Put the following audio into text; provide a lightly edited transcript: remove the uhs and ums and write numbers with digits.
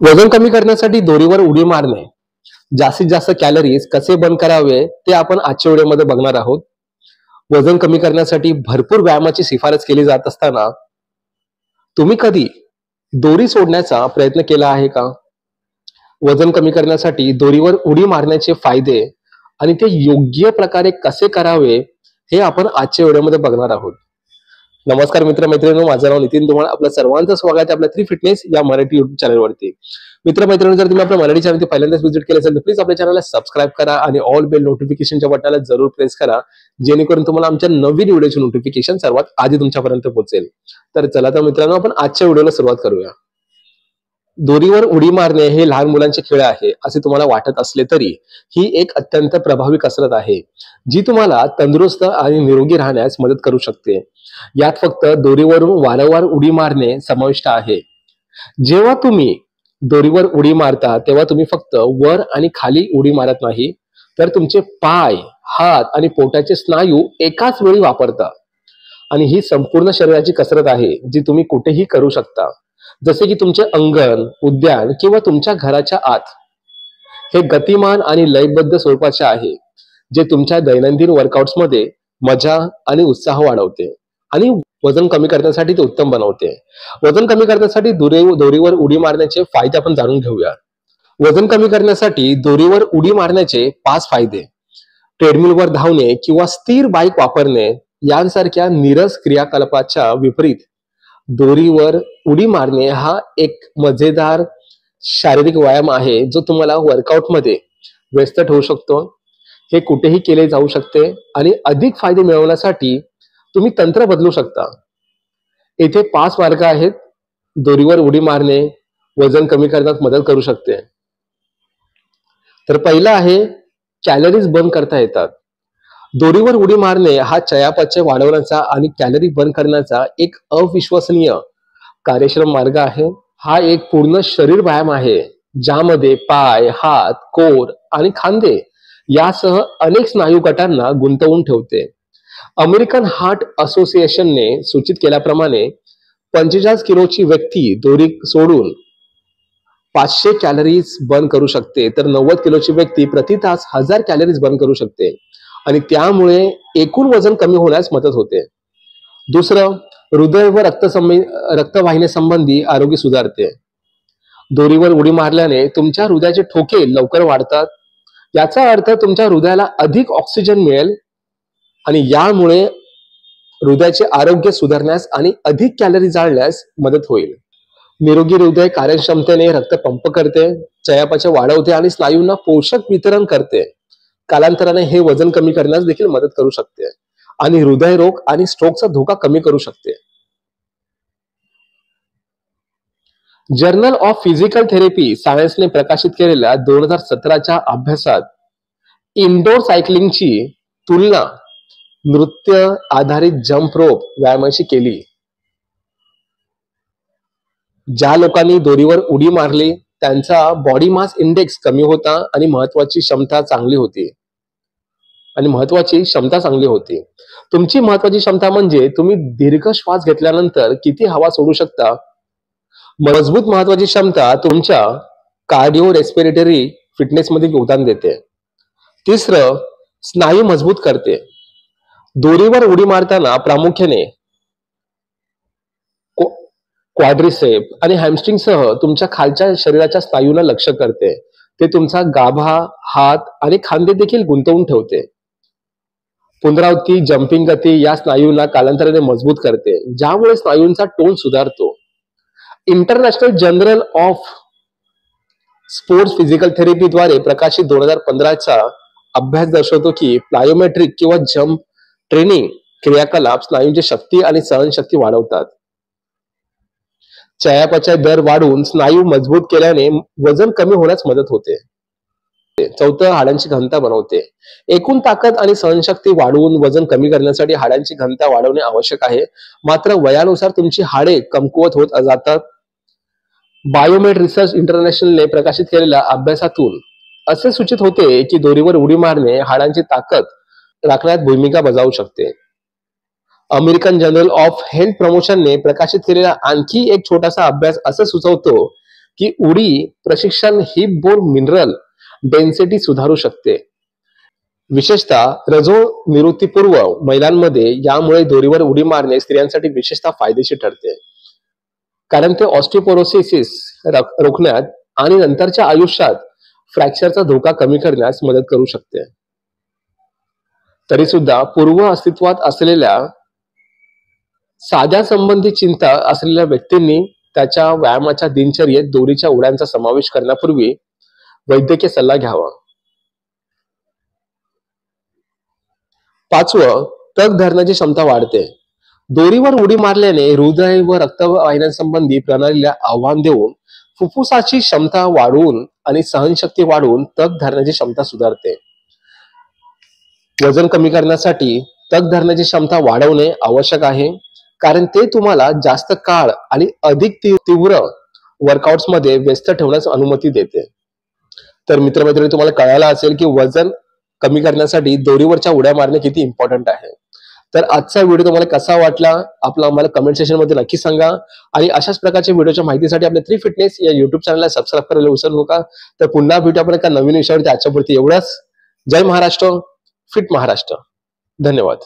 वजन कमी करण्यासाठी दोरीवर उडी मारणे, जास्तीत जास्त कॅलरीज कसे बर्न करावे ते आपण आजच्या व्हिडिओमध्ये बघणार आहोत. वजन कमी करण्यासाठी भरपूर व्यायामाची शिफारस केली जात असताना तुम्ही कधी दोरी सोडण्याचा प्रयत्न केला आहे का? वजन कमी करण्यासाठी दोरीवर उडी मारण्याचे फायदे आणि ते योग्य प्रकारे कसे करावे हे आपण आजच्या व्हिडिओमध्ये बघणार आहोत. नमस्कार मित्रमैत्रिणींनो, माझं नाव नितीन धुमाळ. आपलं सर्वांचं स्वागत आहे आपल्या 3 फिटनेस या मराठी युट्यूब चॅनलवरती. मित्रमैत्रिणींनो, जर तुम्ही आपल्या मराठी चॅनल पहिल्यांदाच व्हिजिट केलं असेल तर प्लीज आपल्या चॅनलला सबस्क्राईब करा आणि ऑल बेल नोटिफिकेशनच्या बटनाला जरूर प्रेस करा, जेणेकरून तुम्हाला आमच्या नवीन व्हिडिओची नोटिफिकेशन सर्वात आधी तुमच्यापर्यंत पोहोचेल. तर चला तर मित्रांनो, आपण आजच्या व्हिडिओला सुरुवात करूया. दोरीवर उडी मारणे हे लहान मुलांचे खेळ आहे असे तुम्हाला वाटत असले तरी ही एक अत्यंत प्रभावी कसरत आहे, जी तुम्हाला तंदुरुस्त आणि निरोगी राहण्यास मदत करू शकते. यात फक्त दोरीवरून वारंवार उडी मारणे समाविष्ट आहे. जेव्हा तुम्ही दोरीवर उडी मारता तेव्हा तुम्ही फक्त वर आणि खाली उडी मारत नाही, तर तुमचे पाय, हात आणि पोटाचे स्नायू एकाच वेळी वापरता. आणि ही संपूर्ण शरीराची कसरत आहे जी तुम्ही कुठेही करू शकता, जसे की तुमचे अंगण, उद्यान किंवा तुमच्या घराच्या आत. हे गतिमान आणि लयबद्ध स्वरूपाचे आहे, जे तुमच्या दैनंदिन वर्कआउट्समध्ये मजा आणि उत्साह वाढवते आणि वजन कमी करण्यासाठी ते उत्तम बनवते. वजन कमी करण्यासाठी दोरीवर उडी मारण्याचे फायदे आपण जाणून घेऊया. वजन कमी करण्यासाठी दोरीवर उडी मारण्याचे 5 फायदे. ट्रेडमिलवर धावणे किंवा स्थिर बाईक वापरणे यांसारख्या नीरस क्रियाकलापाच्या विपरीत दोरीवर उडी मारणे हा एक मजेदार शारीरिक व्यायाम आहे, जो तुम्हाला वर्कआउटमध्ये व्यस्त ठेवू शकतो. हे कुठेही केले जाऊ शकते आणि अधिक फायदे मिळवण्यासाठी तुम्ही तंत्र बदलू शकता. येथे 5 मार्ग आहेत. दोरीवर उडी मारणे वजन कमी करण्यात मदत करू शकते. तर पहिला आहे, कॅलरीज बर्न करता येतात. दोरीवर उडी मारणे हा चयापचय वाढवण्याचा आणि कॅलरी बर्न करण्याचा एक अविश्वसनीय कार्यक्षम मार्ग आहे. हा एक पूर्ण शरीर व्यायाम आहे, ज्यामध्ये पाय, हात, कोर आणि खांदे यासह अनेक स्नायू गटांना गुंतवून ठेवते. अमेरिकन हार्ट असोसिएशनने सूचित केल्याप्रमाणे 45 किलोची व्यक्ती दोरी सोडून 500 कॅलरीज बर्न करू शकते, तर 90 किलोची व्यक्ती प्रति तास 1000 कॅलरीज बर्न करू शकते आणि त्यामुळे एकूण वजन कमी होण्यास मदत होते. दुसरं, हृदय व रक्तवाहिनी संबंधी आरोग्य सुधारते. दोरीवर उडी मारल्याने तुमच्या हृदयाचे ठोके लवकर वाढतात. याचा अर्थ तुमच्या हृदयाला अधिक ऑक्सिजन मिळेल आणि यामुळे हृदयाचे आरोग्य सुधारण्यास आणि अधिक कॅलरी जाळण्यास मदत होईल. निरोगी हृदय कार्यक्षमतेने रक्त पंप करते, चयापचय वाढवते आणि स्नायूंना पोषक वितरण करते. कालांतराने हे वजन कमी करण्यास देखील मदत करू शकते आणि हृदयरोग आणि स्ट्रोकचा धोका कमी करू शकते. जर्नल ऑफ फिजिकल थेरपी सायन्सने प्रकाशित केलेल्या 2017च्या अभ्यासात इनडोर सायकलिंगची तुलना नृत्य आधारित जंप रोप व्यायामाशी केली. ज्या लोकांनी दोरीवर उडी मारली त्यांचा बॉडी मास इंडेक्स कमी होता आणि महत्वाची क्षमता चांगली होती. तुमची महत्वाची क्षमता म्हणजे तुम्ही दीर्घ श्वास घेतल्यानंतर किती हवा सोडू शकता. मजबूत महत्वाची क्षमता तुमच्या कार्डिओ रेस्पिरेटरी फिटनेसमध्ये योगदान देते. तिसरं, स्नायू मजबूत करते. दोरीवर उडी मारताना प्रामुख्याने क्वाड्रिसेप आणि हॅमस्ट्रिंगसह तुमच्या खालच्या शरीराच्या स्नायूंना लक्ष्य करते. ते तुमचा गाभा, हात आणि खांदे देखील गुंतवून ठेवते. पुनरावृत्ती, जम्पिंग गती या स्नायूंना कालांतराने मजबूत करते, ज्यामुळे स्नायूंचा टोन सुधारतो. International Journal of Sports Physical थेरपीद्वारे प्रकाशित 2015चा अभ्यास दर्शवतो की प्लायोमेट्रिक किंवा जम्प ट्रेनिंग क्रियाकलाप स्नायूंची शक्ती आणि सहनशक्ती वाढवतात. चयापचय दर वाढवून स्नायू मजबूत केल्याने वजन कमी होण्यास मदत होते. चौथं, हाडांची घनता बनवते. एकूण ताकद आणि सहनशक्ती वाढवून वजन कमी करण्यासाठी हाडांची घनता वाढवणे आवश्यक आहे. मात्र वयानुसार तुमची हाडे कमकुवत होत जातात. बायोमेड रिसर्च इंटरनॅशनलने प्रकाशित केलेल्या अभ्यासातून असे सूचित होते की दोरीवर उडी मारणे हाडांची ताकद राखण्यात भूमिका बजावू शकते. अमेरिकन जर्नल ऑफ हेल्थ प्रमोशनने प्रकाशित केलेला आणखी एक छोटासा अभ्यास असं सुचवतो की उडी प्रशिक्षण हिप बोन मिनरल डेन्सिटी सुधारू शकते. विशेषतः रजो निवृत्तीपूर्व महिलांमध्ये यामुळे दोरीवर उडी मारणे स्त्रियांसाठी विशेषतः फायदेशीर ठरते, कारण ते ऑस्टिओपोरोसिस रोखण्यात आणि नंतरच्या आयुष्यात फ्रॅक्चरचा धोका कमी करण्यास मदत करू शकते. तरी सुद्धा पूर्व अस्तित्वात असलेल्या साध्या संबंधी चिंता असलेल्या व्यक्तींनी त्याच्या व्यायामाच्या दिनचर्येत दोरीच्या उड्यांचा समावेश करण्यापूर्वी वैद्यकीय सल्ला घ्यावा. 5. तग धरण्याची क्षमता वाढते. दोरीवर उडी मारल्याने हृदय व रक्तवाहिन्यांसंबंधी प्रणालीला आव्हान देऊन फुफ्फुसाची क्षमता वाढवून आणि सहनशक्ती वाढवून तग धरण्याची क्षमता सुधारते. वजन कमी करण्यासाठी तग धरण्याची क्षमता वाढवणे आवश्यक आहे, कारण ते तुम्हाला जास्त काळ आणि अधिक तीव्र वर्कआउट्स मध्ये व्यस्त ठेवण्यास अनुमती देते. तर मित्रमैत्रिणी, तुम्हाला कळायला असेल की वजन कमी करण्यासाठी दोरीवरच्या उड्या मारणे किती इम्पॉर्टंट आहे. तर आजचा व्हिडिओ तुम्हाला कसा वाटला आपला आम्हाला कमेंट सेक्शन मध्ये नक्की सांगा. आणि अशाच प्रकारच्या व्हिडिओच्या माहितीसाठी आपल्या 3 फिटनेस या युट्यूब चॅनलला सबस्क्राईब करायला विसरू नका. तर पुन्हा भेटू आपण एका नवीन विषयावरती. आजच्यापुरती एवढंच. जय महाराष्ट्र, फिट महाराष्ट्र. धन्यवाद.